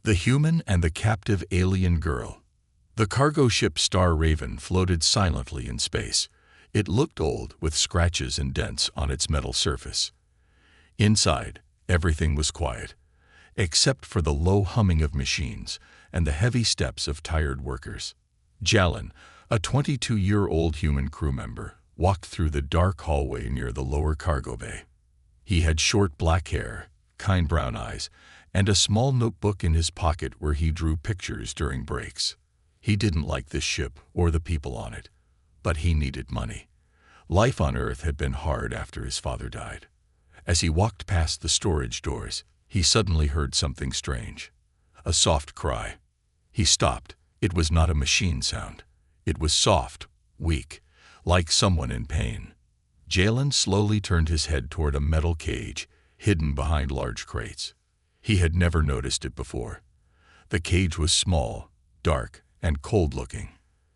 The Human and the Captive Alien Girl. The cargo ship Star Raven floated silently in space. It looked old, with scratches and dents on its metal surface. Inside, everything was quiet, except for the low humming of machines and the heavy steps of tired workers. Jalen, a 22-year-old human crew member, walked through the dark hallway near the lower cargo bay. He had short black hair, kind brown eyes, and a small notebook in his pocket where he drew pictures during breaks. He didn't like this ship or the people on it, but he needed money. Life on Earth had been hard after his father died. As he walked past the storage doors, he suddenly heard something strange. A soft cry. He stopped. It was not a machine sound. It was soft, weak, like someone in pain. Jalen slowly turned his head toward a metal cage hidden behind large crates. He had never noticed it before. The cage was small, dark, and cold-looking.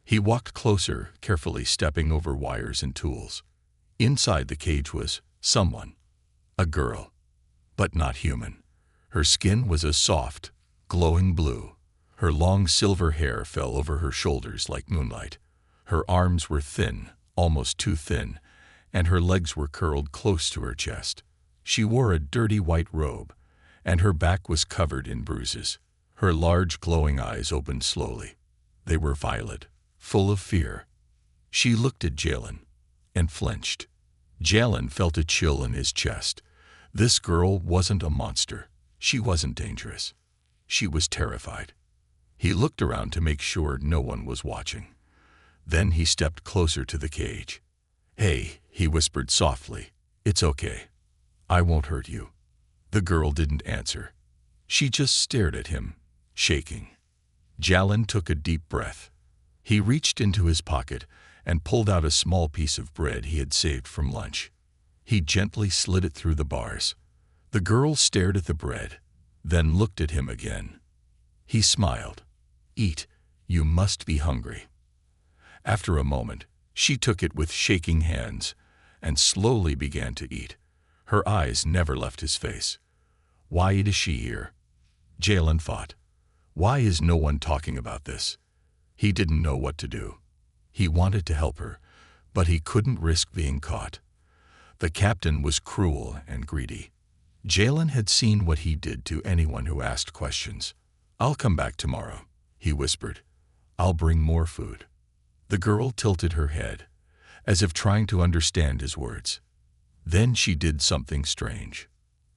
He walked closer, carefully stepping over wires and tools. Inside the cage was someone. A girl, but not human. Her skin was a soft, glowing blue. Her long silver hair fell over her shoulders like moonlight. Her arms were thin, almost too thin, and her legs were curled close to her chest. She wore a dirty white robe, and her back was covered in bruises. Her large, glowing eyes opened slowly. They were violet, full of fear. She looked at Jalen and flinched. Jalen felt a chill in his chest. This girl wasn't a monster. She wasn't dangerous. She was terrified. He looked around to make sure no one was watching. Then he stepped closer to the cage. "Hey," he whispered softly. "It's okay. I won't hurt you." The girl didn't answer. She just stared at him, shaking. Jalen took a deep breath. He reached into his pocket and pulled out a small piece of bread he had saved from lunch. He gently slid it through the bars. The girl stared at the bread, then looked at him again. He smiled. "Eat. You must be hungry." After a moment, she took it with shaking hands and slowly began to eat. Her eyes never left his face. Why is she here? Jalen thought. Why is no one talking about this? He didn't know what to do. He wanted to help her, but he couldn't risk being caught. The captain was cruel and greedy. Jalen had seen what he did to anyone who asked questions. "I'll come back tomorrow," he whispered. "I'll bring more food." The girl tilted her head, as if trying to understand his words. Then she did something strange.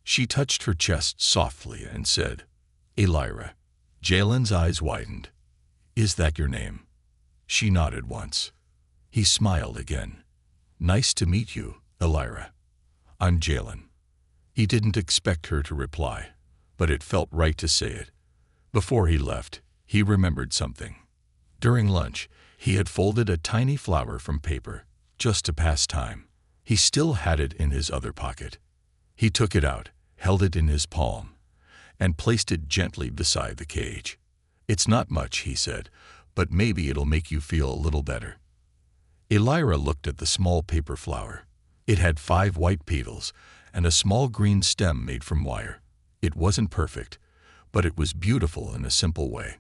She touched her chest softly and said, "Elira." Jalen's eyes widened. "Is that your name?" She nodded once. He smiled again. "Nice to meet you, Elira. I'm Jalen." He didn't expect her to reply, but it felt right to say it. Before he left, he remembered something. During lunch, he had folded a tiny flower from paper, just to pass time. He still had it in his other pocket. He took it out, held it in his palm, and placed it gently beside the cage. "It's not much," he said, "but maybe it'll make you feel a little better." Elira looked at the small paper flower. It had 5 white petals and a small green stem made from wire. It wasn't perfect, but it was beautiful in a simple way.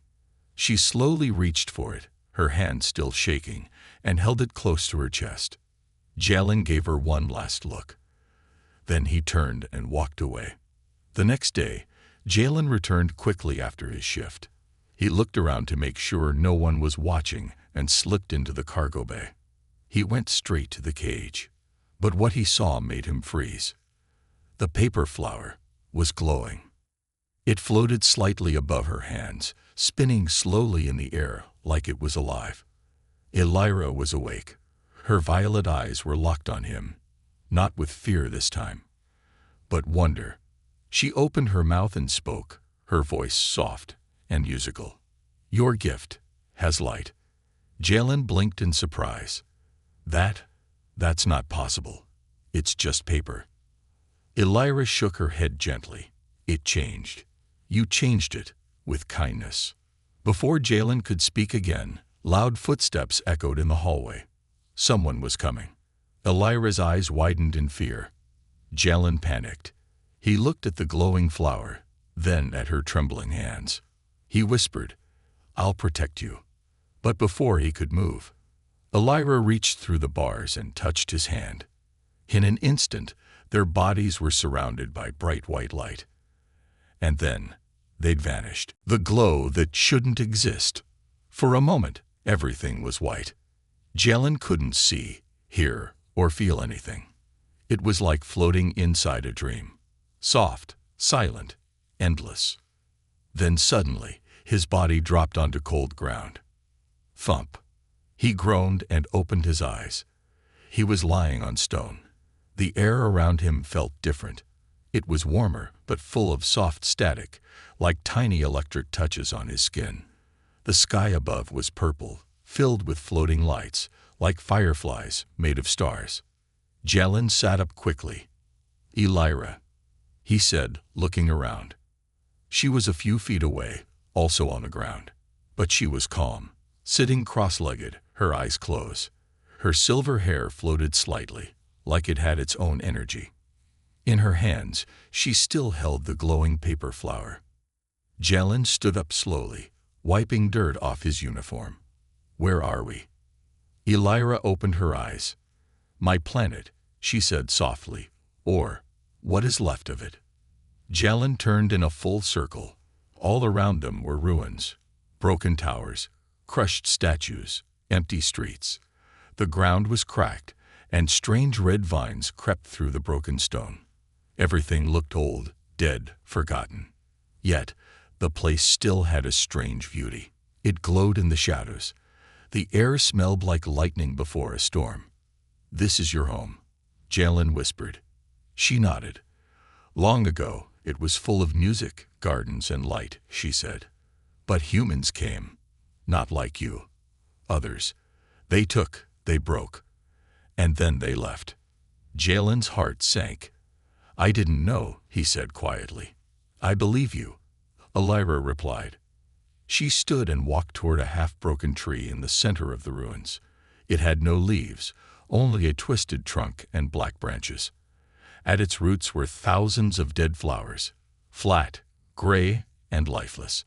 She slowly reached for it, her hand still shaking, and held it close to her chest. Jalen gave her one last look. Then he turned and walked away. The next day, Jalen returned quickly after his shift. He looked around to make sure no one was watching and slipped into the cargo bay. He went straight to the cage, but what he saw made him freeze. The paper flower was glowing. It floated slightly above her hands, spinning slowly in the air like it was alive. Elira was awake. Her violet eyes were locked on him, not with fear this time, but wonder. She opened her mouth and spoke, her voice soft and musical. "Your gift has light." Jalen blinked in surprise. That's not possible. It's just paper." Elira shook her head gently. "It changed. You changed it with kindness." Before Jalen could speak again, loud footsteps echoed in the hallway. Someone was coming. Elira's eyes widened in fear. Jalen panicked. He looked at the glowing flower, then at her trembling hands. He whispered, "I'll protect you." But before he could move, Elira reached through the bars and touched his hand. In an instant, their bodies were surrounded by bright white light. And then, they'd vanished. The glow that shouldn't exist. For a moment, everything was white. Jalen couldn't see, hear, or feel anything. It was like floating inside a dream. Soft, silent, endless. Then suddenly, his body dropped onto cold ground. Thump. He groaned and opened his eyes. He was lying on stone. The air around him felt different. It was warmer, but full of soft static, like tiny electric touches on his skin. The sky above was purple, filled with floating lights, like fireflies made of stars. Jalen sat up quickly. "Elira," he said, looking around. She was a few feet away, also on the ground. But she was calm, sitting cross-legged, her eyes closed. Her silver hair floated slightly, like it had its own energy. In her hands, she still held the glowing paper flower. Jalen stood up slowly, wiping dirt off his uniform. "Where are we?" Elira opened her eyes. "My planet," she said softly, "or what is left of it." Jalen turned in a full circle. All around them were ruins, broken towers, crushed statues, empty streets. The ground was cracked, and strange red vines crept through the broken stone. Everything looked old, dead, forgotten. Yet, the place still had a strange beauty. It glowed in the shadows. The air smelled like lightning before a storm. "This is your home," Jalen whispered. She nodded. "Long ago, it was full of music, gardens, and light," she said. "But humans came. Not like you. Others. They took, they broke. And then they left." Jalen's heart sank. "I didn't know," he said quietly. "I believe you," Elira replied. She stood and walked toward a half-broken tree in the center of the ruins. It had no leaves, only a twisted trunk and black branches. At its roots were thousands of dead flowers, flat, gray, and lifeless.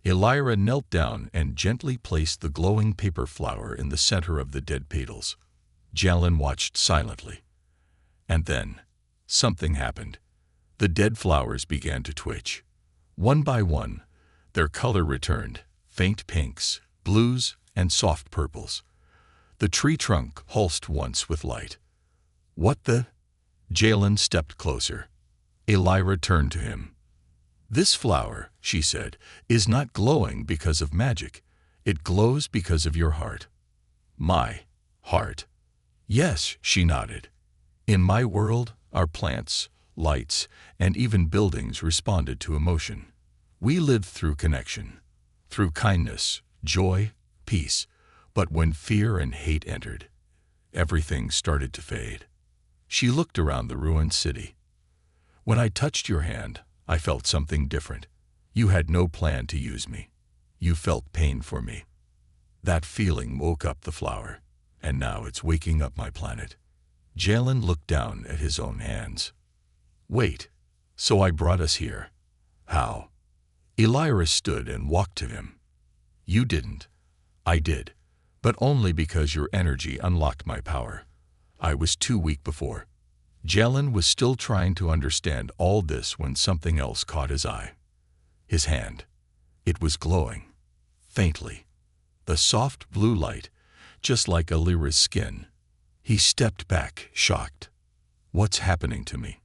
Elira knelt down and gently placed the glowing paper flower in the center of the dead petals. Jalen watched silently. And then, something happened. The dead flowers began to twitch. One by one, their color returned, faint pinks, blues, and soft purples. The tree trunk pulsed once with light. "What the?" Jalen stepped closer. Elira turned to him. "This flower," she said, "is not glowing because of magic. It glows because of your heart." "My heart?" "Yes," she nodded. "In my world, our plants, lights, and even buildings responded to emotion. We lived through connection, through kindness, joy, peace. But when fear and hate entered, everything started to fade." She looked around the ruined city. "When I touched your hand, I felt something different. You had no plan to use me. You felt pain for me. That feeling woke up the flower, and now it's waking up my planet." Jalen looked down at his own hands. "Wait, so I brought us here. How?" Elira stood and walked to him. "You didn't. I did, but only because your energy unlocked my power. I was too weak before." Jalen was still trying to understand all this when something else caught his eye. His hand. It was glowing. Faintly. The soft blue light, just like Elira's skin. He stepped back, shocked. "What's happening to me?"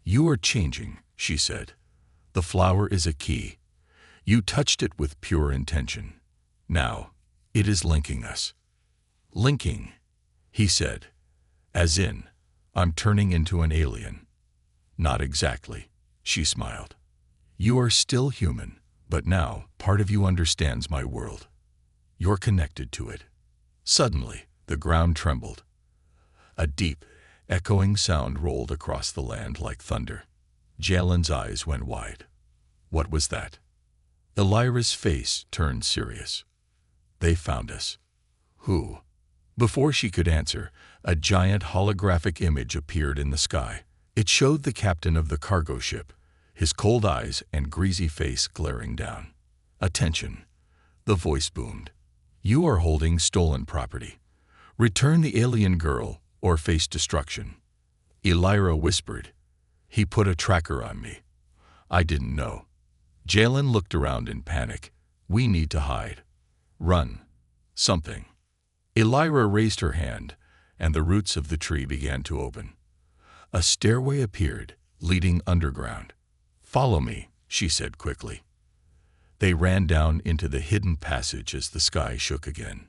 "You are changing," she said. "The flower is a key. You touched it with pure intention. Now, it is linking us." "Linking," he said. "As in, I'm turning into an alien." "Not exactly," she smiled. "You are still human, but now part of you understands my world. You're connected to it." Suddenly, the ground trembled. A deep, echoing sound rolled across the land like thunder. Jalen's eyes went wide. What was that? Elira's face turned serious. "They found us." "Who?" Before she could answer, a giant holographic image appeared in the sky. It showed the captain of the cargo ship, his cold eyes and greasy face glaring down. Attention, the voice boomed. You are holding stolen property. Return the alien girl or face destruction. Elira whispered. He put a tracker on me. I didn't know. Jalen looked around in panic. We need to hide. Run. Something. Elira raised her hand, and the roots of the tree began to open. A stairway appeared, leading underground. Follow me, she said quickly. They ran down into the hidden passage as the sky shook again.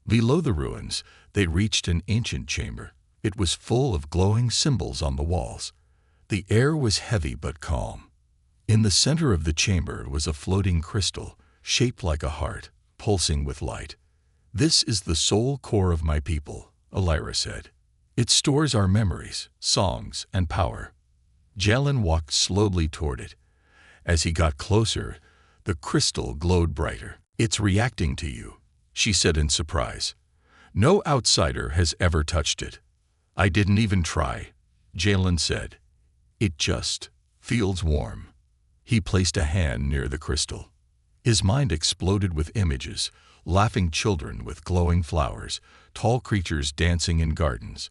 Below the ruins, they reached an ancient chamber. It was full of glowing symbols on the walls. The air was heavy but calm. In the center of the chamber was a floating crystal, shaped like a heart, pulsing with light. This is the soul core of my people, Elira said. It stores our memories, songs, and power. Jalen walked slowly toward it. As he got closer, the crystal glowed brighter. It's reacting to you, she said in surprise. No outsider has ever touched it. I didn't even try, Jalen said. It just feels warm. He placed a hand near the crystal. His mind exploded with images, laughing children with glowing flowers, tall creatures dancing in gardens,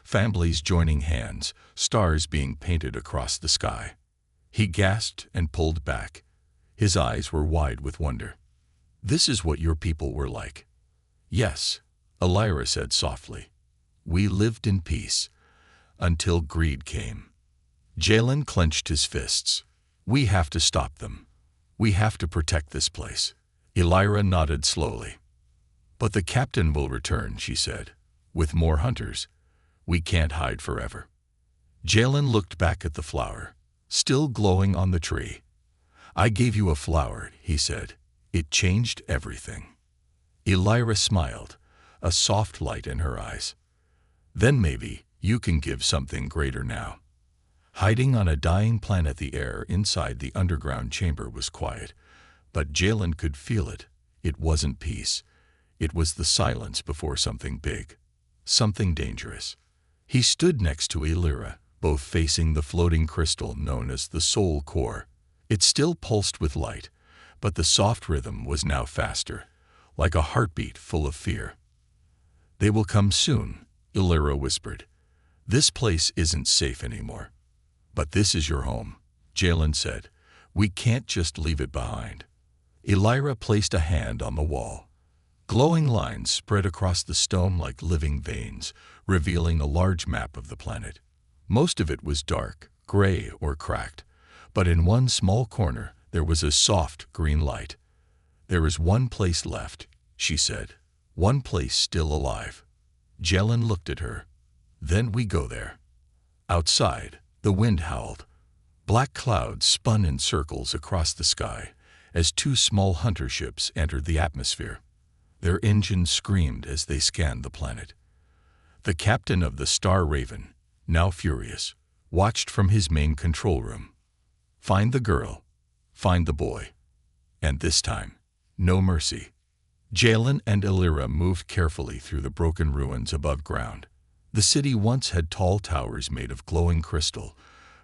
families joining hands, stars being painted across the sky. He gasped and pulled back. His eyes were wide with wonder. This is what your people were like. Yes, Elira said softly. We lived in peace, until greed came. Jalen clenched his fists. We have to stop them. We have to protect this place. Elira nodded slowly. But the captain will return, she said, with more hunters. We can't hide forever. Jalen looked back at the flower, still glowing on the tree. I gave you a flower, he said. It changed everything. Elira smiled, a soft light in her eyes. Then maybe you can give something greater now. Hiding on a dying planet, the air inside the underground chamber was quiet, but Jalen could feel it. It wasn't peace. It was the silence before something big, something dangerous. He stood next to Elira, both facing the floating crystal known as the soul core. It still pulsed with light, but the soft rhythm was now faster, like a heartbeat full of fear. They will come soon, Elira whispered. This place isn't safe anymore. But this is your home, Jalen said. We can't just leave it behind. Elira placed a hand on the wall. Glowing lines spread across the stone like living veins, revealing a large map of the planet. Most of it was dark, gray, or cracked, but in one small corner there was a soft green light. There is one place left, she said. One place still alive. Jalen looked at her. Then we go there. Outside, the wind howled. Black clouds spun in circles across the sky as two small hunter ships entered the atmosphere. Their engines screamed as they scanned the planet. The captain of the Star Raven, now furious, watched from his main control room. Find the girl. Find the boy. And this time, no mercy. Jalen and Elira moved carefully through the broken ruins above ground. The city once had tall towers made of glowing crystal,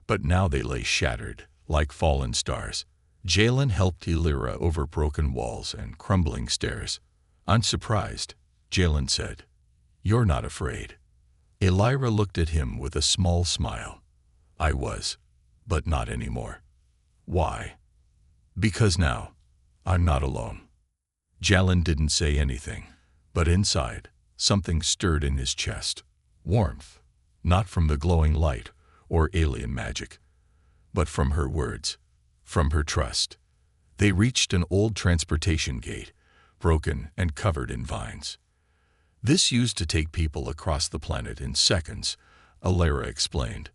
but now they lay shattered, like fallen stars. Jalen helped Elira over broken walls and crumbling stairs. I'm surprised, Jalen said. You're not afraid. Elira looked at him with a small smile. I was, but not anymore. Why? Because now, I'm not alone. Jalen didn't say anything, but inside, something stirred in his chest. Warmth, not from the glowing light or alien magic, but from her words, from her trust. They reached an old transportation gate, broken and covered in vines. This used to take people across the planet in seconds, Elira explained.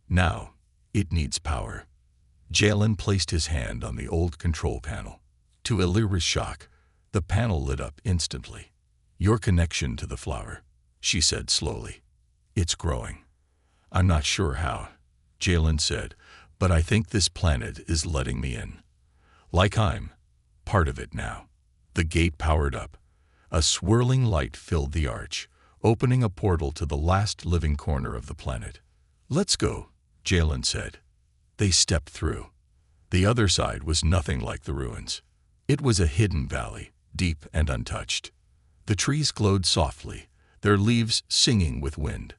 Now, it needs power. Jalen placed his hand on the old control panel. To Elira's shock, the panel lit up instantly. Your connection to the flower, she said slowly. It's growing. I'm not sure how, Jalen said, but I think this planet is letting me in. Like I'm part of it now. The gate powered up. A swirling light filled the arch, opening a portal to the last living corner of the planet. Let's go, Jalen said. They stepped through. The other side was nothing like the ruins. It was a hidden valley, deep and untouched. The trees glowed softly, their leaves singing with wind.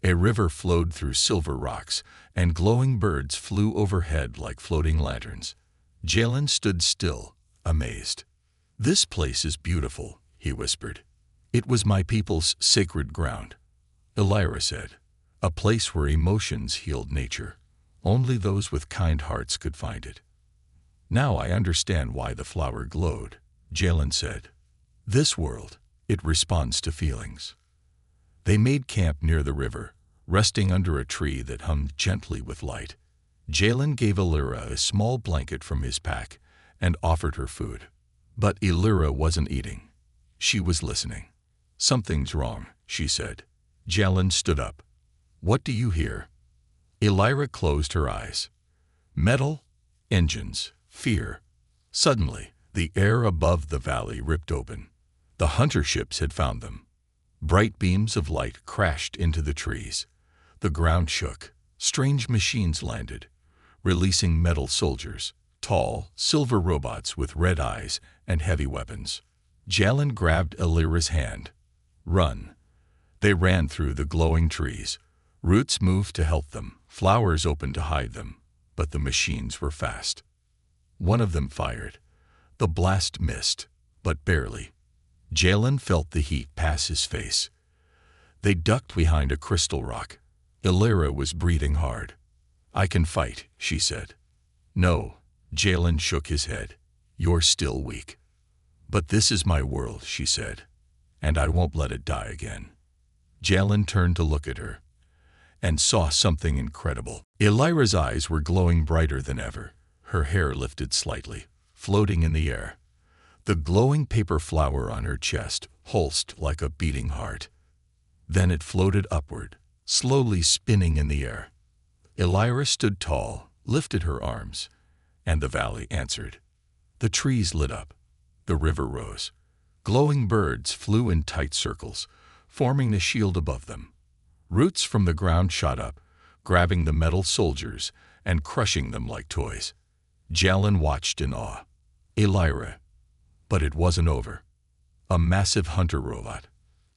A river flowed through silver rocks, and glowing birds flew overhead like floating lanterns. Jalen stood still, amazed. "This place is beautiful," he whispered. "It was my people's sacred ground." Elira said, "A place where emotions healed nature. Only those with kind hearts could find it." "Now I understand why the flower glowed," Jalen said. "This world, it responds to feelings." They made camp near the river, resting under a tree that hummed gently with light. Jalen gave Elira a small blanket from his pack and offered her food. But Elira wasn't eating. She was listening. "Something's wrong," she said. Jalen stood up. "What do you hear?" Elira closed her eyes. Metal, engines, fear. Suddenly, the air above the valley ripped open. The hunter ships had found them. Bright beams of light crashed into the trees. The ground shook. Strange machines landed, releasing metal soldiers, tall, silver robots with red eyes and heavy weapons. Jalen grabbed Elira's hand. "Run." They ran through the glowing trees. Roots moved to help them, flowers opened to hide them, but the machines were fast. One of them fired. The blast missed, but barely. Jalen felt the heat pass his face. They ducked behind a crystal rock. Elira was breathing hard. "I can fight," she said. "No," Jalen shook his head. "You're still weak." "But this is my world," she said, "and I won't let it die again." Jalen turned to look at her and saw something incredible. Elira's eyes were glowing brighter than ever. Her hair lifted slightly, floating in the air. The glowing paper flower on her chest pulsed like a beating heart. Then it floated upward, slowly spinning in the air. Elira stood tall, lifted her arms, and the valley answered. The trees lit up. The river rose. Glowing birds flew in tight circles, forming a shield above them. Roots from the ground shot up, grabbing the metal soldiers and crushing them like toys. Jalen watched in awe. Elira. But it wasn't over. A massive hunter robot,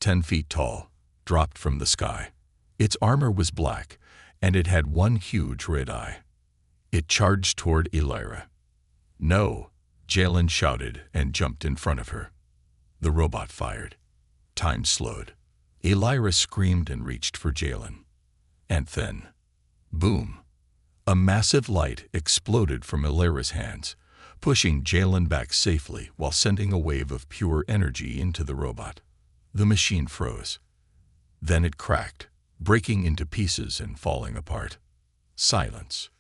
10 feet tall, dropped from the sky. Its armor was black, and it had one huge red eye. It charged toward Elira. "No!" Jalen shouted and jumped in front of her. The robot fired. Time slowed. Elira screamed and reached for Jalen. And then, boom! A massive light exploded from Elira's hands, pushing Jalen back safely while sending a wave of pure energy into the robot. The machine froze. Then it cracked, breaking into pieces and falling apart. Silence.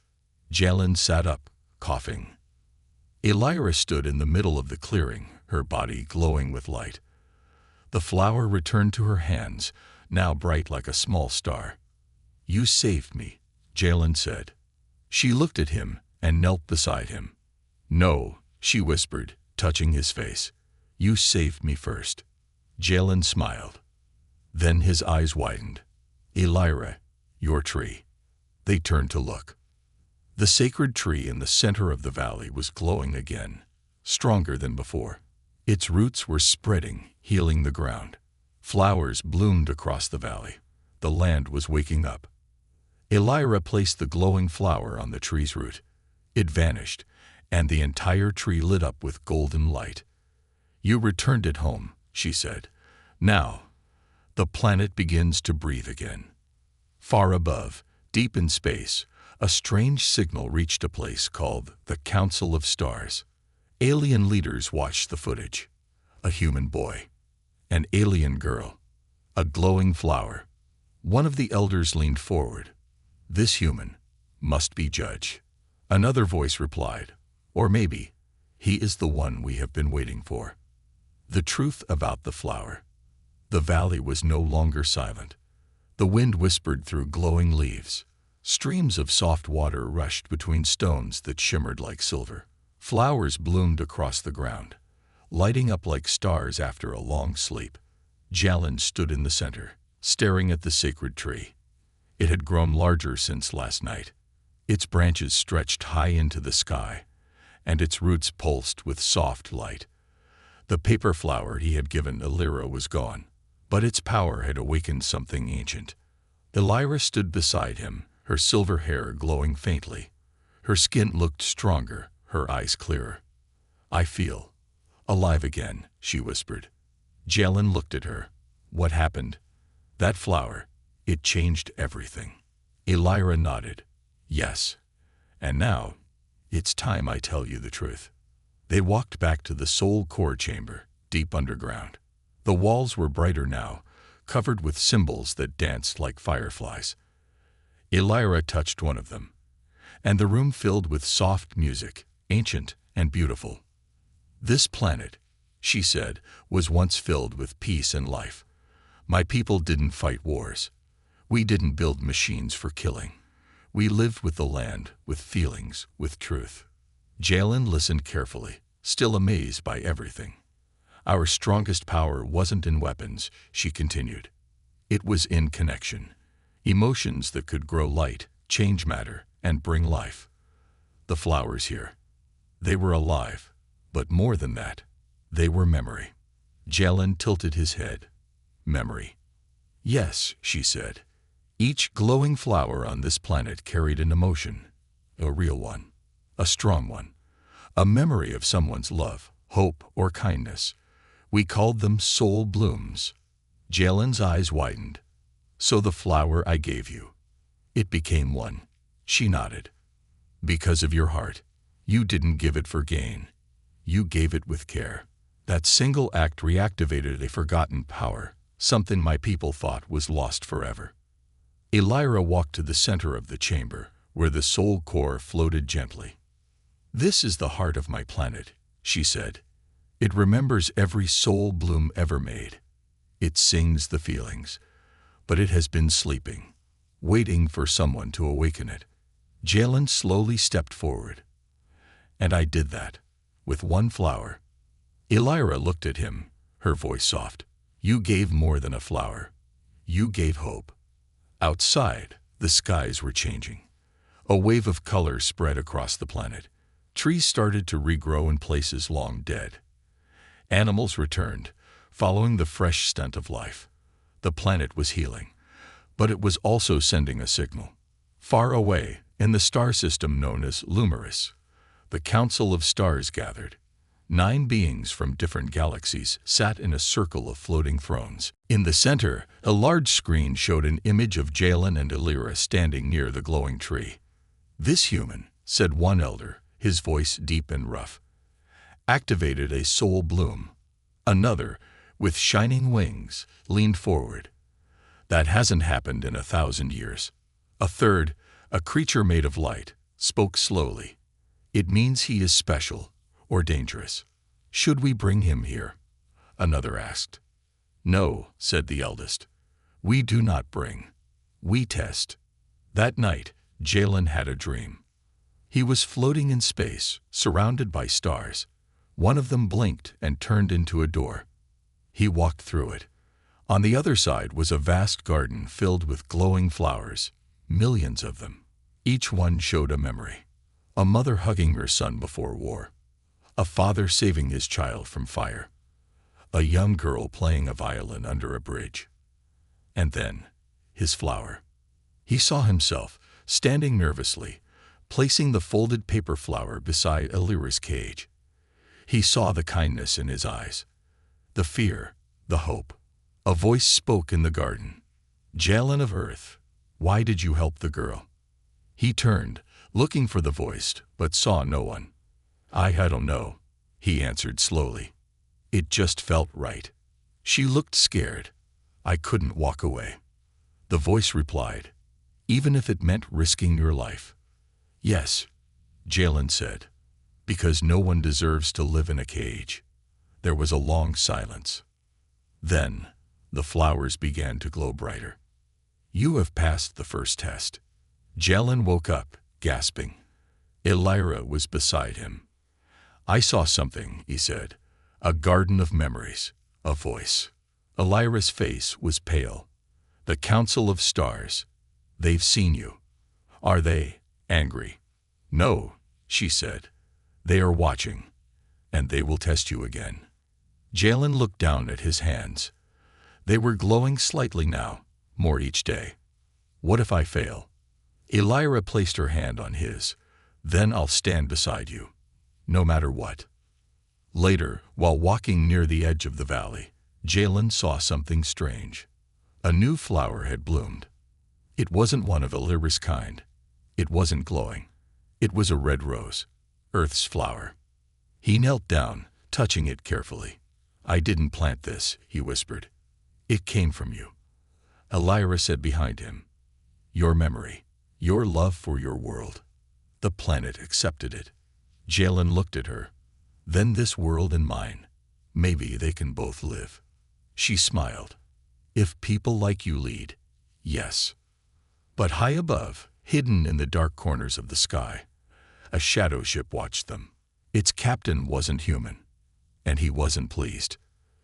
Jalen sat up, coughing. Elira stood in the middle of the clearing, her body glowing with light. The flower returned to her hands, now bright like a small star. "You saved me," Jalen said. She looked at him and knelt beside him. "No," she whispered, touching his face. "You saved me first." Jalen smiled. Then his eyes widened. "Elira, your tree." They turned to look. The sacred tree in the center of the valley was glowing again, stronger than before. Its roots were spreading, healing the ground. Flowers bloomed across the valley. The land was waking up. Elira placed the glowing flower on the tree's root. It vanished, and the entire tree lit up with golden light. "You returned it home," she said. "Now, the planet begins to breathe again." Far above, deep in space, a strange signal reached a place called the Council of Stars. Alien leaders watched the footage. A human boy, an alien girl, a glowing flower. One of the elders leaned forward. "This human must be judge." Another voice replied, "Or maybe he is the one we have been waiting for." The truth about the flower. The valley was no longer silent. The wind whispered through glowing leaves. Streams of soft water rushed between stones that shimmered like silver. Flowers bloomed across the ground, lighting up like stars after a long sleep. Jalen stood in the center, staring at the sacred tree. It had grown larger since last night. Its branches stretched high into the sky, and its roots pulsed with soft light. The paper flower he had given Elira was gone, but its power had awakened something ancient. Elira stood beside him, her silver hair glowing faintly. Her skin looked stronger, her eyes clearer. "I feel alive again," she whispered. Jalen looked at her. "What happened?" "That flower, it changed everything." Elira nodded. "Yes. And now, it's time I tell you the truth." They walked back to the soul core chamber, deep underground. The walls were brighter now, covered with symbols that danced like fireflies. Elira touched one of them, and the room filled with soft music, ancient and beautiful. "This planet," she said, "was once filled with peace and life. My people didn't fight wars. We didn't build machines for killing. We lived with the land, with feelings, with truth." Jalen listened carefully, still amazed by everything. "Our strongest power wasn't in weapons," she continued. "It was in connection. Emotions that could grow light, change matter, and bring life. The flowers here, they were alive, but more than that, they were memory." Jalen tilted his head. "Memory?" "Yes," she said. "Each glowing flower on this planet carried an emotion, a real one, a strong one, a memory of someone's love, hope, or kindness. We called them soul blooms." Jalen's eyes widened. "So the flower I gave you, it became one." She nodded. "Because of your heart. You didn't give it for gain. You gave it with care." That single act reactivated a forgotten power, something my people thought was lost forever. Elira walked to the center of the chamber, where the soul core floated gently. "This is the heart of my planet," she said. "It remembers every soul bloom ever made. It sings the feelings, but it has been sleeping, waiting for someone to awaken it." Jalen slowly stepped forward. "And I did that, with one flower." Elira looked at him, her voice soft. "You gave more than a flower. You gave hope." Outside, the skies were changing. A wave of color spread across the planet. Trees started to regrow in places long dead. Animals returned, following the fresh scent of life. The planet was healing, but it was also sending a signal. Far away, in the star system known as Lumerus, the Council of Stars gathered. 9 beings from different galaxies sat in a circle of floating thrones. In the center, a large screen showed an image of Jalen and Elira standing near the glowing tree. "This human," said one elder, his voice deep and rough, "activated a soul bloom." Another, with shining wings, leaned forward. "That hasn't happened in 1,000 years." A third, a creature made of light, spoke slowly. "It means he is special or dangerous. Should we bring him here?" Another asked. "No," said the eldest. "We do not bring. We test." That night, Jalen had a dream. He was floating in space, surrounded by stars. One of them blinked and turned into a door. He walked through it. On the other side was a vast garden filled with glowing flowers, millions of them. Each one showed a memory. A mother hugging her son before war. A father saving his child from fire. A young girl playing a violin under a bridge. And then, his flower. He saw himself, standing nervously, placing the folded paper flower beside Elira's cage. He saw the kindness in his eyes, the fear, the hope. A voice spoke in the garden. "Jalen of Earth, why did you help the girl?" He turned, looking for the voice, but saw no one. "I don't know," he answered slowly. "It just felt right." She looked scared. "I couldn't walk away." The voice replied, "Even if it meant risking your life." "Yes," Jalen said, "because no one deserves to live in a cage." There was a long silence. Then, the flowers began to glow brighter. "You have passed the first test." Jalen woke up, gasping. Elira was beside him. "I saw something," he said. "A garden of memories, a voice." Elira's face was pale. "The Council of Stars. They've seen you." "Are they angry?" "No," she said. They are watching, and they will test you again. Jalen looked down at his hands. They were glowing slightly now, more each day. What if I fail? Elira placed her hand on his. Then I'll stand beside you, no matter what. Later, while walking near the edge of the valley, Jalen saw something strange. A new flower had bloomed. It wasn't one of Elira's kind. It wasn't glowing. It was a red rose, Earth's flower. He knelt down, touching it carefully. I didn't plant this, he whispered. It came from you. Elira said behind him. Your memory, your love for your world. The planet accepted it. Jalen looked at her. Then this world and mine. Maybe they can both live. She smiled. If people like you lead, yes. But high above, hidden in the dark corners of the sky, a shadow ship watched them. Its captain wasn't human, and he wasn't pleased.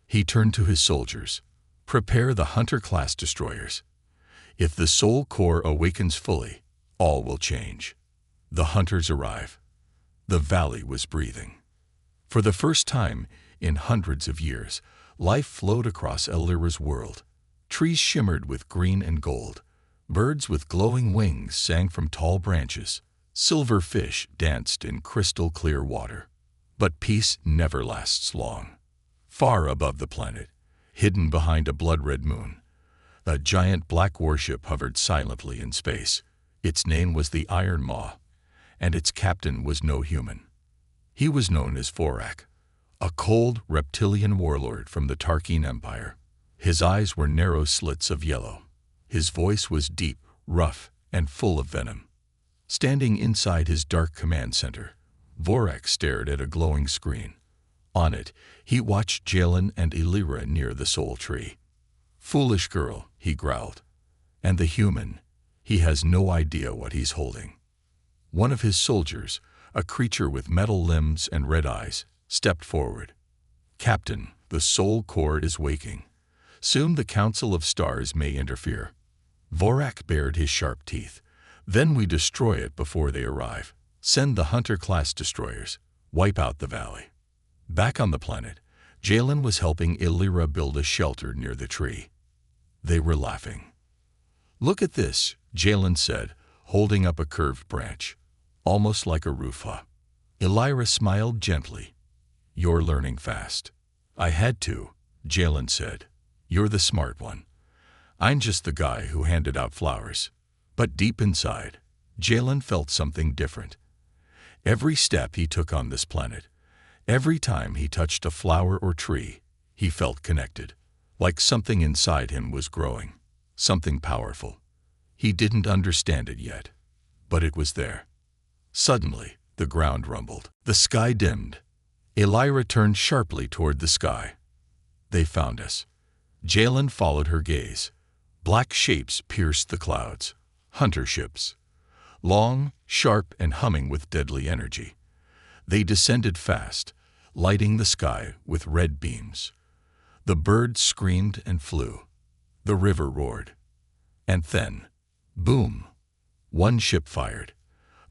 He turned to his soldiers. Prepare the Hunter-class destroyers. If the Soul Core awakens fully, all will change. The Hunters arrive. The valley was breathing. For the first time in hundreds of years, life flowed across Elira's world. Trees shimmered with green and gold. Birds with glowing wings sang from tall branches. Silver fish danced in crystal-clear water. But peace never lasts long. Far above the planet, hidden behind a blood-red moon, a giant black warship hovered silently in space. Its name was the Iron Maw, and its captain was no human. He was known as Vorak, a cold reptilian warlord from the Tarkine Empire. His eyes were narrow slits of yellow. His voice was deep, rough, and full of venom. Standing inside his dark command center, Vorak stared at a glowing screen. On it, he watched Jalen and Elira near the soul tree. Foolish girl, he growled. And the human, he has no idea what he's holding. One of his soldiers, a creature with metal limbs and red eyes, stepped forward. Captain, the Soul Core is waking. Soon the Council of Stars may interfere. Vorak bared his sharp teeth. Then we destroy it before they arrive. Send the Hunter-class destroyers. Wipe out the valley. Back on the planet, Jalen was helping Elira build a shelter near the tree. They were laughing. Look at this, Jalen said, holding up a curved branch, almost like a roof. Elira smiled gently. You're learning fast. I had to, Jalen said. You're the smart one. I'm just the guy who handed out flowers. But deep inside, Jalen felt something different. Every step he took on this planet, every time he touched a flower or tree, he felt connected, like something inside him was growing, something powerful. He didn't understand it yet, but it was there. Suddenly, the ground rumbled. The sky dimmed. Elira turned sharply toward the sky. They found us. Jalen followed her gaze. Black shapes pierced the clouds. Hunter ships. Long, sharp, and humming with deadly energy. They descended fast, lighting the sky with red beams. The birds screamed and flew. The river roared. And then, boom! One ship fired.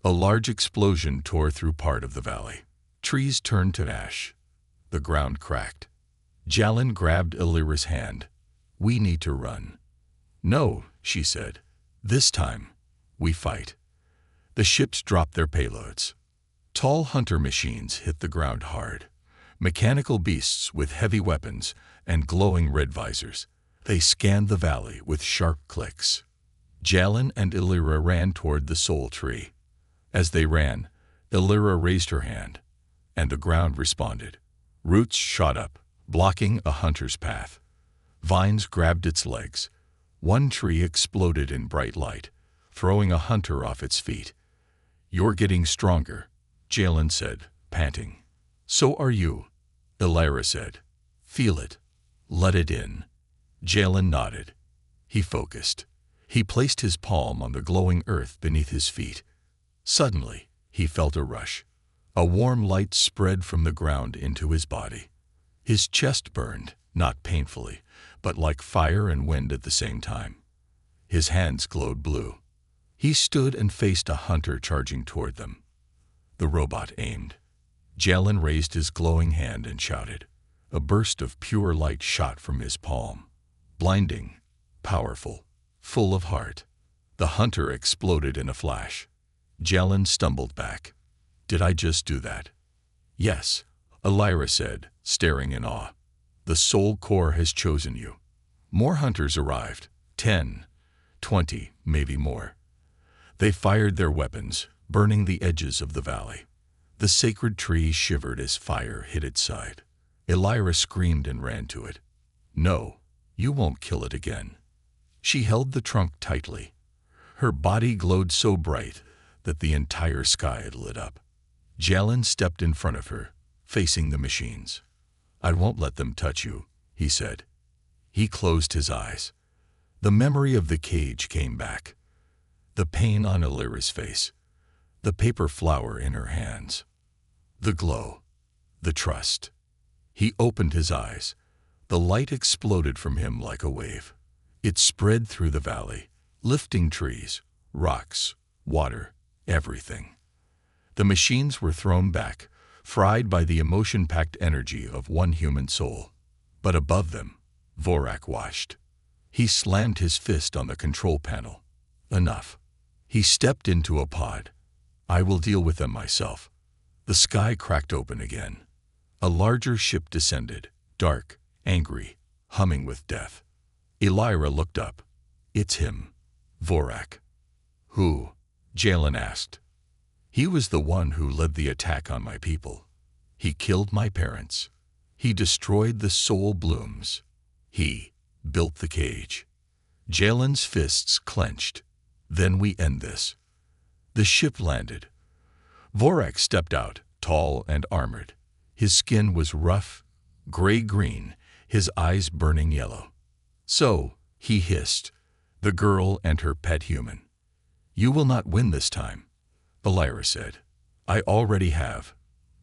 A large explosion tore through part of the valley. Trees turned to ash. The ground cracked. Jalen grabbed Elira's hand. We need to run. No, she said. This time, we fight. The ships dropped their payloads. Tall hunter machines hit the ground hard. Mechanical beasts with heavy weapons and glowing red visors. They scanned the valley with sharp clicks. Jalen and Elira ran toward the soul tree. As they ran, Elira raised her hand, and the ground responded. Roots shot up, blocking a hunter's path. Vines grabbed its legs. One tree exploded in bright light, throwing a hunter off its feet. You're getting stronger, Jalen said, panting. So are you, Elira said. Feel it. Let it in. Jalen nodded. He focused. He placed his palm on the glowing earth beneath his feet. Suddenly, he felt a rush. A warm light spread from the ground into his body. His chest burned, not painfully, but like fire and wind at the same time. His hands glowed blue. He stood and faced a hunter charging toward them. The robot aimed. Jalen raised his glowing hand and shouted. A burst of pure light shot from his palm. Blinding, powerful, full of heart. The hunter exploded in a flash. Jalen stumbled back. Did I just do that? Yes, Elira said, staring in awe. The Soul Core has chosen you. More hunters arrived. 10, 20, maybe more. They fired their weapons, burning the edges of the valley. The sacred tree shivered as fire hit its side. Elira screamed and ran to it. No, you won't kill it again. She held the trunk tightly. Her body glowed so bright that the entire sky lit up. Jalen stepped in front of her, facing the machines. I won't let them touch you, he said. He closed his eyes. The memory of the cage came back. The pain on Elira's face. The paper flower in her hands. The glow. The trust. He opened his eyes. The light exploded from him like a wave. It spread through the valley, lifting trees, rocks, water, everything. The machines were thrown back, fried by the emotion-packed energy of one human soul. But above them, Vorak watched. He slammed his fist on the control panel. Enough. He stepped into a pod. I will deal with them myself. The sky cracked open again. A larger ship descended, dark, angry, humming with death. Elira looked up. It's him, Vorak. Who? Jalen asked. He was the one who led the attack on my people. He killed my parents. He destroyed the soul blooms. He built the cage. Jalen's fists clenched. Then we end this. The ship landed. Vorak stepped out, tall and armored. His skin was rough, gray-green, his eyes burning yellow. So, he hissed, the girl and her pet human. You will not win this time, Elira said. I already have.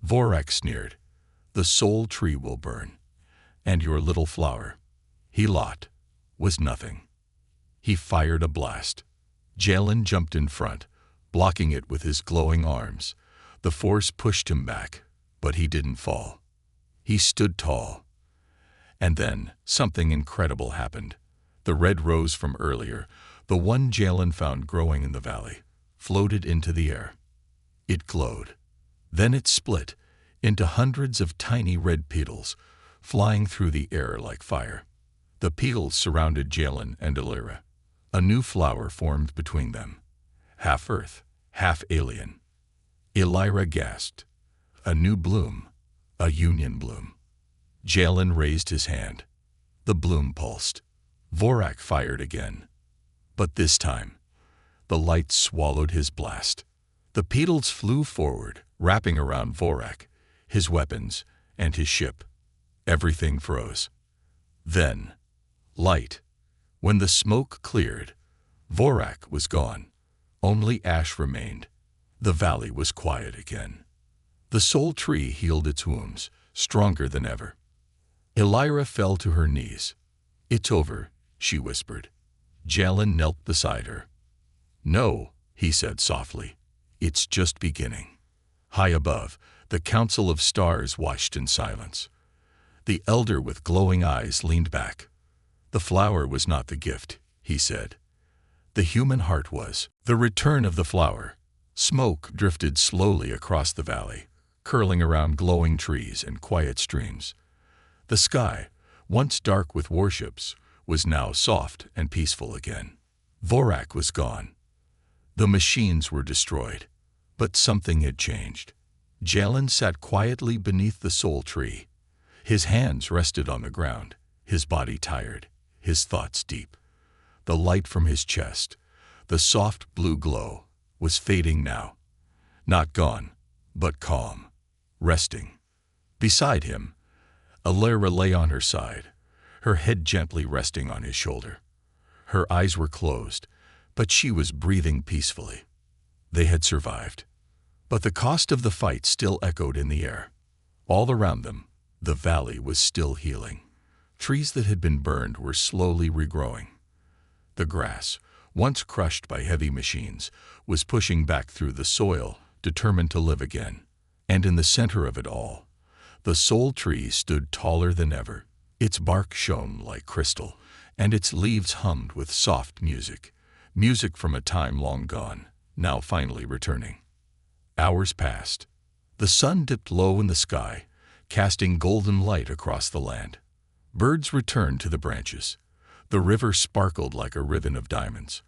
Vorak sneered. The soul tree will burn. And your little flower, Helot, was nothing. He fired a blast. Jalen jumped in front, blocking it with his glowing arms. The force pushed him back, but he didn't fall. He stood tall. And then, something incredible happened. The red rose from earlier, the one Jalen found growing in the valley, floated into the air. It glowed. Then it split into hundreds of tiny red petals, flying through the air like fire. The petals surrounded Jalen and Elira. A new flower formed between them, half earth, half alien. Elira gasped. A new bloom, a union bloom. Jalen raised his hand. The bloom pulsed. Vorak fired again. But this time, the light swallowed his blast. The petals flew forward, wrapping around Vorak, his weapons, and his ship. Everything froze. Then, light. When the smoke cleared, Vorak was gone. Only ash remained. The valley was quiet again. The soul tree healed its wounds, stronger than ever. Elira fell to her knees. It's over, she whispered. Jalen knelt beside her. No, he said softly. It's just beginning. High above, the Council of Stars watched in silence. The elder with glowing eyes leaned back. The flower was not the gift, he said. The human heart was. The return of the flower. Smoke drifted slowly across the valley, curling around glowing trees and quiet streams. The sky, once dark with warships, was now soft and peaceful again. Vorak was gone. The machines were destroyed, but something had changed. Jalen sat quietly beneath the soul tree. His hands rested on the ground, his body tired, his thoughts deep. The light from his chest, the soft blue glow, was fading now. Not gone, but calm, resting. Beside him, Elira lay on her side, her head gently resting on his shoulder. Her eyes were closed, but she was breathing peacefully. They had survived. But the cost of the fight still echoed in the air. All around them, the valley was still healing. Trees that had been burned were slowly regrowing. The grass, once crushed by heavy machines, was pushing back through the soil, determined to live again. And in the center of it all, the soul tree stood taller than ever. Its bark shone like crystal, and its leaves hummed with soft music, music from a time long gone, now finally returning. Hours passed. The sun dipped low in the sky, casting golden light across the land. Birds returned to the branches. The river sparkled like a ribbon of diamonds.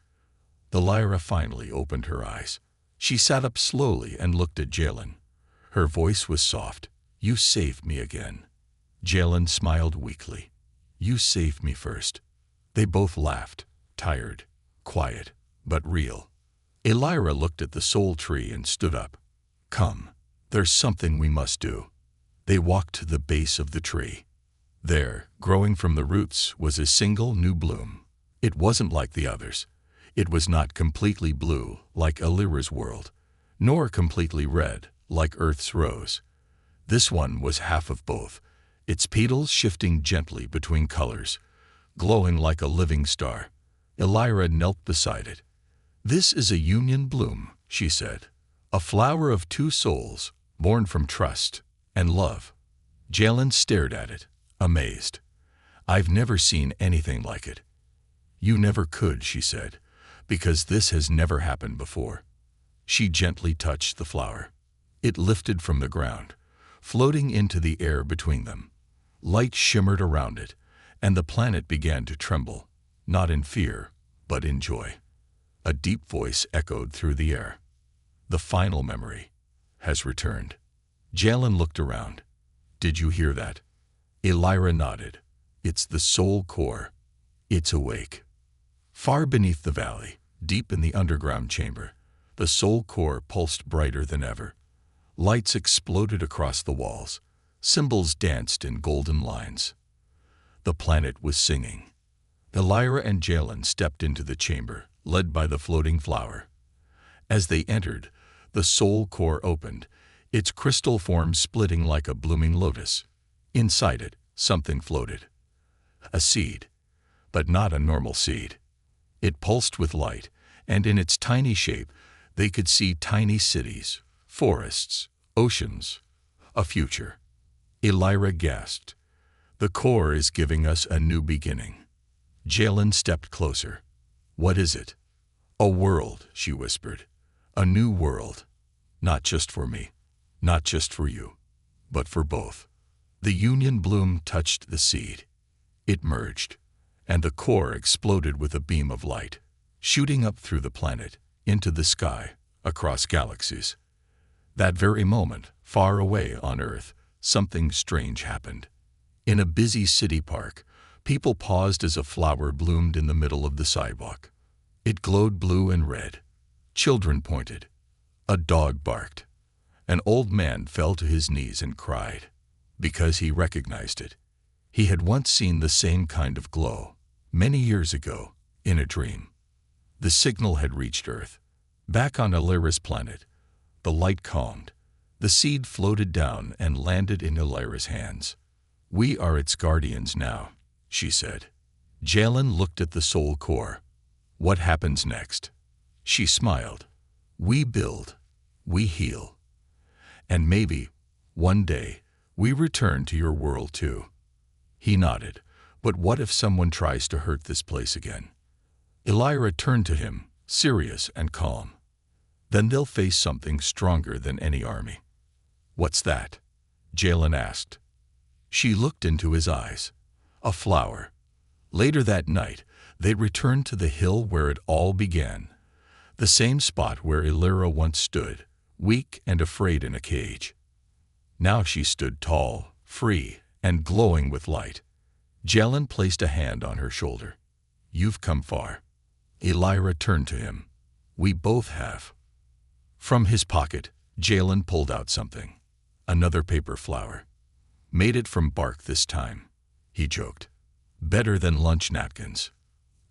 The Lyra finally opened her eyes. She sat up slowly and looked at Jalen. Her voice was soft. "You saved me again." Jalen smiled weakly. "You saved me first." They both laughed, tired, quiet, but real. Lyra looked at the soul tree and stood up. "Come, there's something we must do." They walked to the base of the tree. There, growing from the roots, was a single new bloom. It wasn't like the others. It was not completely blue, like Lyra's world, nor completely red, like Earth's rose. This one was half of both, its petals shifting gently between colors, glowing like a living star. Lyra knelt beside it. "This is a union bloom," she said, "a flower of two souls, born from trust and love." Jalen stared at it, amazed. "I've never seen anything like it." "You never could," she said, "because this has never happened before." She gently touched the flower. It lifted from the ground, floating into the air between them. Light shimmered around it, and the planet began to tremble, not in fear, but in joy. A deep voice echoed through the air. "The final memory has returned." Jalen looked around. "Did you hear that?" Lyra nodded. "It's the soul core. It's awake." Far beneath the valley, deep in the underground chamber, the soul core pulsed brighter than ever. Lights exploded across the walls. Symbols danced in golden lines. The planet was singing. Lyra and Jalen stepped into the chamber, led by the floating flower. As they entered, the soul core opened, its crystal form splitting like a blooming lotus. Inside it, something floated. A seed, but not a normal seed. It pulsed with light, and in its tiny shape, they could see tiny cities, forests, oceans, a future. Lyra gasped. "The core is giving us a new beginning." Jalen stepped closer. "What is it?" "A world," she whispered. "A new world. Not just for me, not just for you, but for both." The union bloom touched the seed. It merged, and the core exploded with a beam of light, shooting up through the planet, into the sky, across galaxies. That very moment, far away on Earth, something strange happened. In a busy city park, people paused as a flower bloomed in the middle of the sidewalk. It glowed blue and red. Children pointed. A dog barked. An old man fell to his knees and cried, because he recognized it. He had once seen the same kind of glow, many years ago, in a dream. The signal had reached Earth. Back on Lyra's planet, the light calmed. The seed floated down and landed in Lyra's hands. "We are its guardians now," she said. Jalen looked at the soul core. "What happens next?" She smiled. "We build, we heal. And maybe, one day, we return to your world too." He nodded. "But what if someone tries to hurt this place again?" Lyra turned to him, serious and calm. "Then they'll face something stronger than any army." "What's that?" Jalen asked. She looked into his eyes. "A flower." Later that night, they returned to the hill where it all began, the same spot where Lyra once stood, weak and afraid in a cage. Now she stood tall, free, and glowing with light. Jalen placed a hand on her shoulder. "You've come far." Lyra turned to him. "We both have." From his pocket, Jalen pulled out something. Another paper flower. "Made it from bark this time," he joked. "Better than lunch napkins."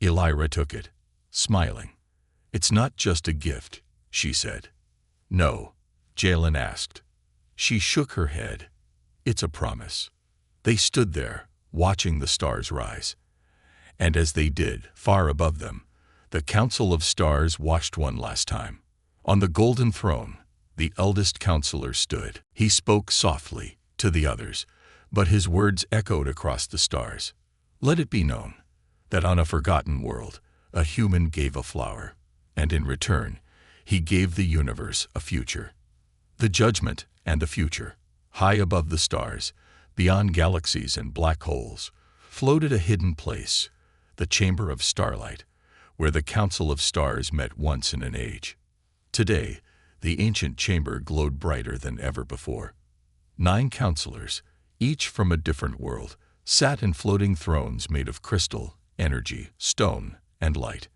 Lyra took it, smiling. "It's not just a gift," she said. "No," Jalen asked. She shook her head. "It's a promise." They stood there, watching the stars rise. And as they did, far above them, the Council of Stars watched one last time. On the golden throne, The eldest counselor stood. He spoke softly to the others, but his words echoed across the stars. Let it be known that on a forgotten world, a human gave a flower, and in return, he gave the universe a future. The judgment and the future, high above the stars, beyond galaxies and black holes, floated a hidden place, the Chamber of Starlight, where the Council of Stars met once in an age. Today, the ancient chamber glowed brighter than ever before. 9 counselors, each from a different world, sat in floating thrones made of crystal, energy, stone, and light.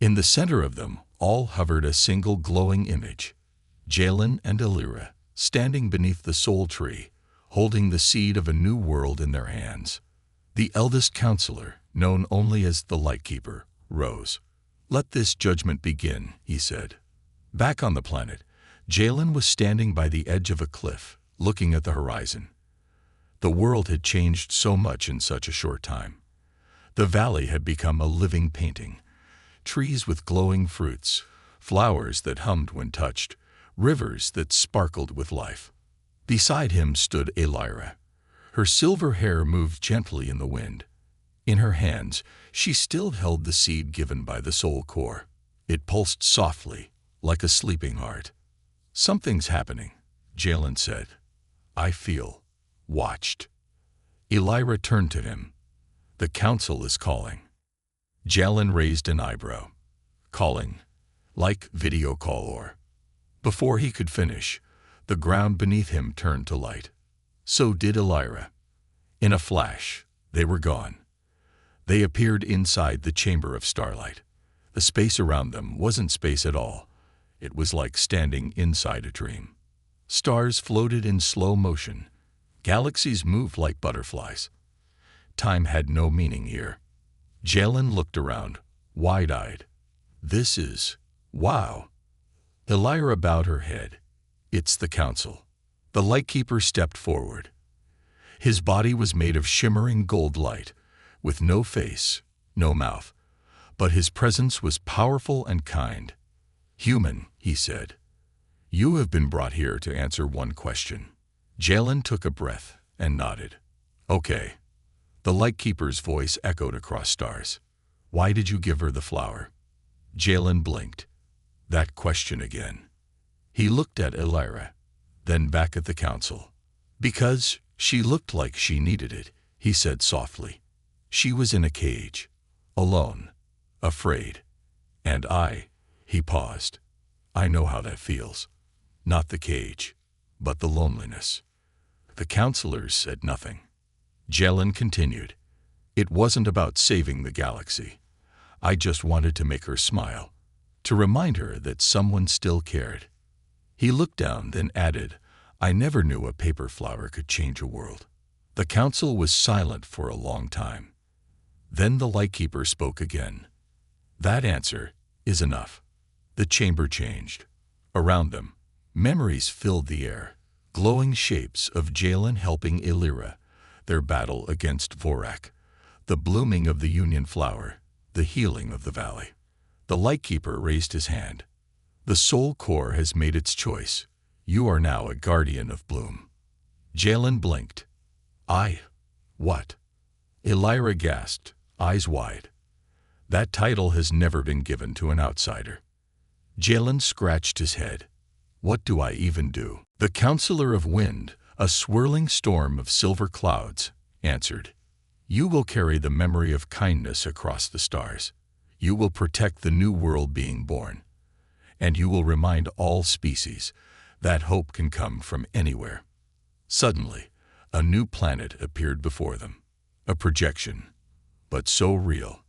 In the center of them, all hovered a single glowing image, Jalen and Illyra, standing beneath the soul tree, holding the seed of a new world in their hands. The eldest counselor, known only as the Lightkeeper, rose. Let this judgment begin, he said. Back on the planet, Jalen was standing by the edge of a cliff, looking at the horizon. The world had changed so much in such a short time. The valley had become a living painting. Trees with glowing fruits, flowers that hummed when touched, rivers that sparkled with life. Beside him stood Illyra. Her silver hair moved gently in the wind. In her hands, she still held the seed given by the soul core. It pulsed softly, like a sleeping heart. Something's happening, Jalen said. I feel watched. Illyra turned to him. The council is calling. Jalen raised an eyebrow. Calling, like video call or. Before he could finish, the ground beneath him turned to light. So did Illyra. In a flash, they were gone. They appeared inside the Chamber of Starlight. The space around them wasn't space at all. It was like standing inside a dream. Stars floated in slow motion. Galaxies moved like butterflies. Time had no meaning here. Jalen looked around, wide-eyed. This is, wow. Illyra bowed her head. It's the council. The Lightkeeper stepped forward. His body was made of shimmering gold light, with no face, no mouth. But his presence was powerful and kind. Human, he said. You have been brought here to answer one question. Jalen took a breath and nodded. Okay. The Lightkeeper's voice echoed across stars. Why did you give her the flower? Jalen blinked. That question again. He looked at Illyra, then back at the council. Because she looked like she needed it, he said softly. She was in a cage, alone, afraid. And he paused. I know how that feels. Not the cage, but the loneliness. The counselors said nothing. Jelen continued. It wasn't about saving the galaxy. I just wanted to make her smile, to remind her that someone still cared. He looked down, then added, I never knew a paper flower could change a world. The council was silent for a long time. Then the Lightkeeper spoke again. That answer is enough. The chamber changed. Around them, memories filled the air, glowing shapes of Jalen helping Illyra, their battle against Vorak, the blooming of the Union flower, the healing of the valley. The Lightkeeper raised his hand. The Soul Core has made its choice. You are now a guardian of bloom. Jalen blinked. What? Illyra gasped, eyes wide. That title has never been given to an outsider. Jalen scratched his head. What do I even do? The Counselor of Wind, a swirling storm of silver clouds, answered. You will carry the memory of kindness across the stars. You will protect the new world being born. And you will remind all species that hope can come from anywhere. Suddenly, a new planet appeared before them. A projection, but so real.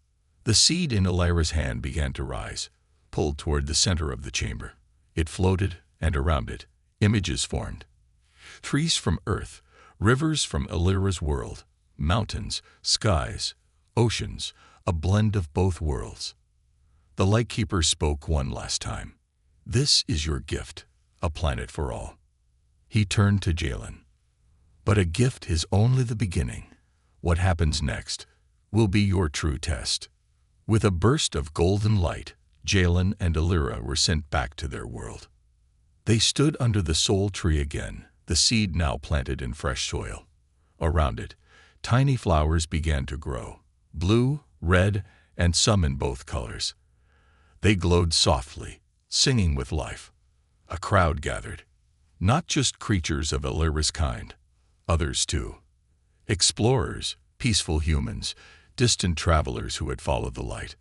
The seed in Illyra's hand began to rise, pulled toward the center of the chamber. It floated, and around it, images formed. Trees from Earth, rivers from Illyra's world, mountains, skies, oceans, a blend of both worlds. The Lightkeeper spoke one last time. This is your gift, a planet for all. He turned to Jalen. But a gift is only the beginning. What happens next will be your true test. With a burst of golden light, Jalen and Illyra were sent back to their world. They stood under the soul tree again, the seed now planted in fresh soil. Around it, tiny flowers began to grow, blue, red, and some in both colors. They glowed softly, singing with life. A crowd gathered. Not just creatures of Illyra's kind, others too. Explorers, peaceful humans, distant travelers who had followed the light.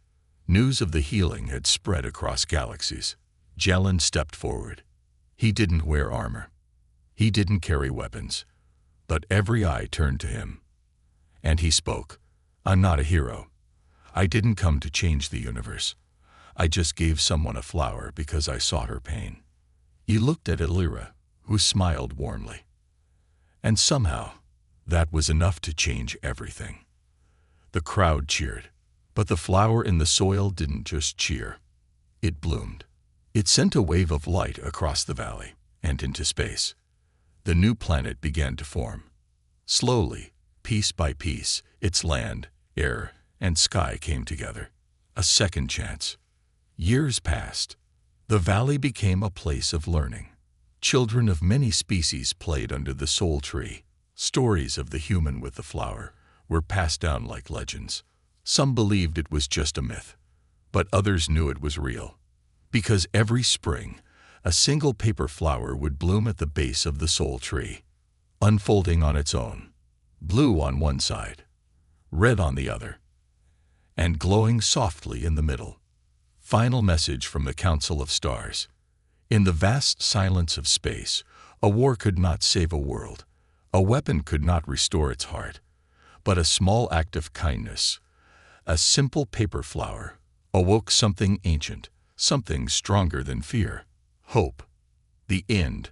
News of the healing had spread across galaxies. Jalen stepped forward. He didn't wear armor. He didn't carry weapons. But every eye turned to him. And he spoke. "I'm not a hero. I didn't come to change the universe. I just gave someone a flower because I saw her pain." He looked at Illyra, who smiled warmly. And somehow, that was enough to change everything. The crowd cheered, but the flower in the soil didn't just cheer. It bloomed. It sent a wave of light across the valley and into space. The new planet began to form. Slowly, piece by piece, its land, air, and sky came together. A second chance. Years passed. The valley became a place of learning. Children of many species played under the soul tree. Stories of the human with the flower were passed down like legends. Some believed it was just a myth, but others knew it was real. Because every spring, a single paper flower would bloom at the base of the soul tree, unfolding on its own, blue on one side, red on the other, and glowing softly in the middle. Final message from the Council of Stars. In the vast silence of space, a war could not save a world. A weapon could not restore its heart. But a small act of kindness, a simple paper flower, awoke something ancient, something stronger than fear. Hope. The end.